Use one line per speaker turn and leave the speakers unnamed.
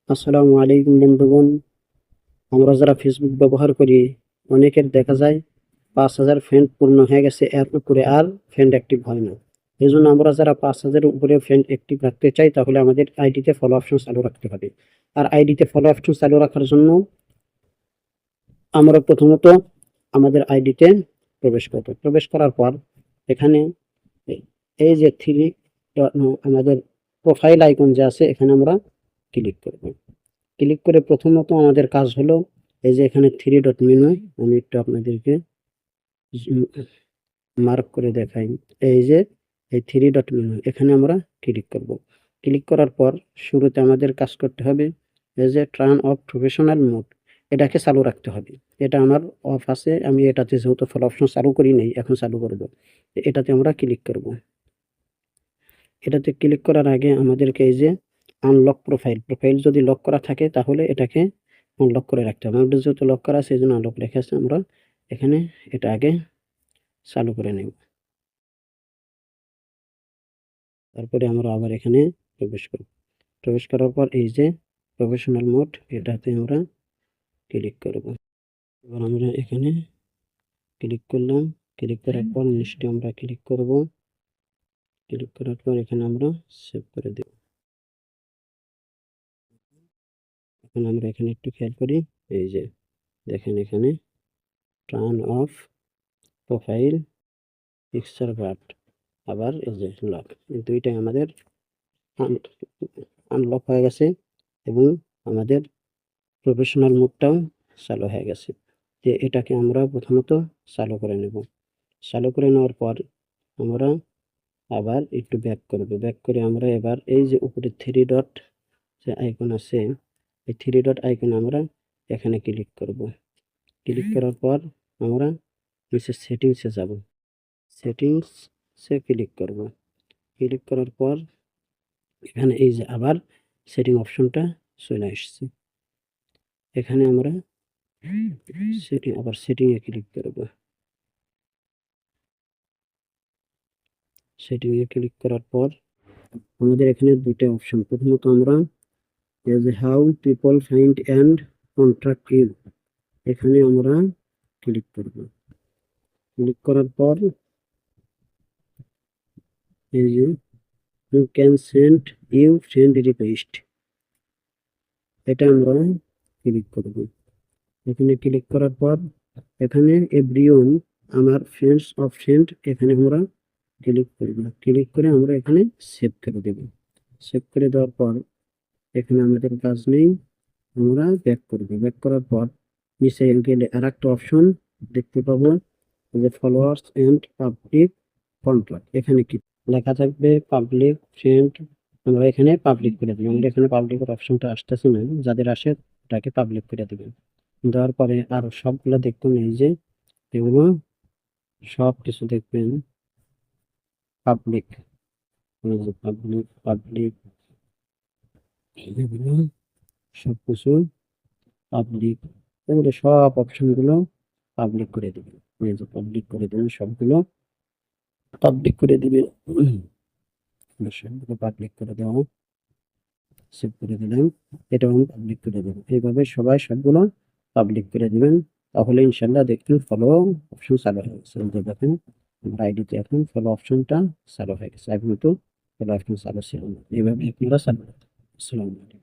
আসসালামু আলাইকুম বন্ধুগণ। আমরা যারা ফেসবুক ব্যবহার করি অনেকের দেখা যায় ৫,০০০ ফ্রেন্ড পূর্ণ হয়ে গেছে, এর উপরে আর ফ্রেন্ড অ্যাক্টিভ হয় না। এই জন্য আমরা যারা ৫,০০০ উপরে ফ্রেন্ড অ্যাক্টিভ রাখতে চাই তাহলে আমাদের আইডিতে ফলো অপশন চালু রাখতে হবে। আর আইডিতে ফলো অপশন চালু রাখার জন্য আমরা প্রথমত আমাদের আইডিতে প্রবেশ করব। প্রবেশ করার পর এখানে এই যে থ্রি আমাদের প্রোফাইল আইকন যে আছে এখানে আমরা ক্লিক করব। ক্লিক করে প্রথমত আমাদের কাজ হলো এই যে এখানে থ্রি ডট মেনু, আমি একটু আপনাদেরকে মার্ক করে দেখাই। এই যে এই থ্রি ডট মেনু এখানে আমরা ক্লিক করব। ক্লিক করার পর শুরুতে আমাদের কাজ করতে হবে এই যে টার্ন অফ প্রফেশনাল মোড, এটাকে চালু রাখতে হবে। এটা আমার অফ আছে, আমি এটাতে যেহেতু ফলো অপশন চালু করি নাই, এখন চালু করব। এটাতে আমরা ক্লিক করব। এটাতে ক্লিক করার আগে আমাদেরকে এই যে আনলক প্রোফাইল যদি লক করা থাকে তাহলে এটাকে আনলক করে রাখতে হবে। আমাদের যেহেতু লক করা আছে এই জন্য আনলক রেখে আছে, আমরা এখানে এটা আগে চালু করে নেব। তারপরে আমরা আবার এখানে প্রবেশ করব। প্রবেশ করার পর এই যে প্রফেশনাল মোড এটাতে আমরা ক্লিক করব। এবার আমরা এখানে ক্লিক করলাম। ক্লিক করার পর নেক্সটে আমরা ক্লিক করব। ক্লিক করার পর এখানে আমরা সেভ করে দেব। এখন আমরা এখানে একটু খেয়াল করি, এই যে দেখেন এখানে turn off profile picture but, আবার এই যে লক, এই দুইটাই আমাদের আনলক হয়ে গেছে এবং আমাদের প্রফেশনাল মোডটাও চালু হয়ে গেছে। যে এটাকে আমরা প্রথমত চালু করে নেব। চালু করে নেওয়ার পর আমরা আবার একটু ব্যাক করব। ব্যাক করে আমরা এবার এই যে উপরে থ্রি ডট যে আইকন আছে এই থ্রি ডট আইকনে আমরা এখানে ক্লিক করব। ক্লিক করার পর আমরা নিচে সেটিংসে যাব। সেটিংসে ক্লিক করব। ক্লিক করার পর এখানে এই যে আবার সেটিং অপশনটা চলে আসছে। এখানে আমরা সেটিংয়ে ক্লিক করব। সেটিংয়ে ক্লিক করার পর আমাদের এখানে দুইটা অপশন। প্রথমত আমরা এই যে how people find and contact you, এখানে আমরা ক্লিক করব। ক্লিক করার পর এই যে you can send you friend request, এটা আমরা ক্লিক করব। এখানে ক্লিক করার পর এখানে এভরিওন আমার ফ্রেন্ডস অফ ফ্রেন্ড এখানে আমরা ক্লিক করব। ক্লিক করে আমরা এখানে সেভ করে দেব। সেভ করে দেওয়ার পর এখানে আমাদের কাজ নেই, আমরা ব্যাক করব। ব্যাক করার পর নিচে গেলে আরেকটা অপশন দেখতে পাবো যে ফলোয়ার্স এন্ড পাবলিক কন্ট্যাক্ট, এখানে কি লেখা থাকবে পাবলিক ফ্রেন্ড, আমরা এখানে পাবলিক করে দেব। আমাদের এখানে পাবলিকের অপশনটা আসতেছে না, যাদের আসে তাকে পাবলিক করে দেবেন। দেওয়ার পরে আরো সবগুলো দেখবেন এই যে এগুলো সব কিছু দেখবেন পাবলিক, পাবলিক পাবলিক এগুলো সবকিছু পাবলিক, এগুলো সব অপশনগুলো পাবলিক করে দেবেন। এই যে পাবলিক করে দেবেন, সবগুলো পাবলিক করে দিবেন। সবগুলো পাবলিক করে দেওয়া, সেভ করে দিলাম, এটাও আমি পাবলিক করে দেবো। এইভাবে সবাই সবগুলো পাবলিক করে দিবেন, তাহলে ইনশাল্লাহ দেখবেন ফলো অপশন চালু হয়ে গেছে। এই যে দেখেন আমার আইডিতে এখন ফলো অপশনটা চালু হয়ে গেছে, এখন তো ফলো অপশন চালু ছিল না। এইভাবে আপনারা চালু রাখবেন। আসসালামু আলাইকুম।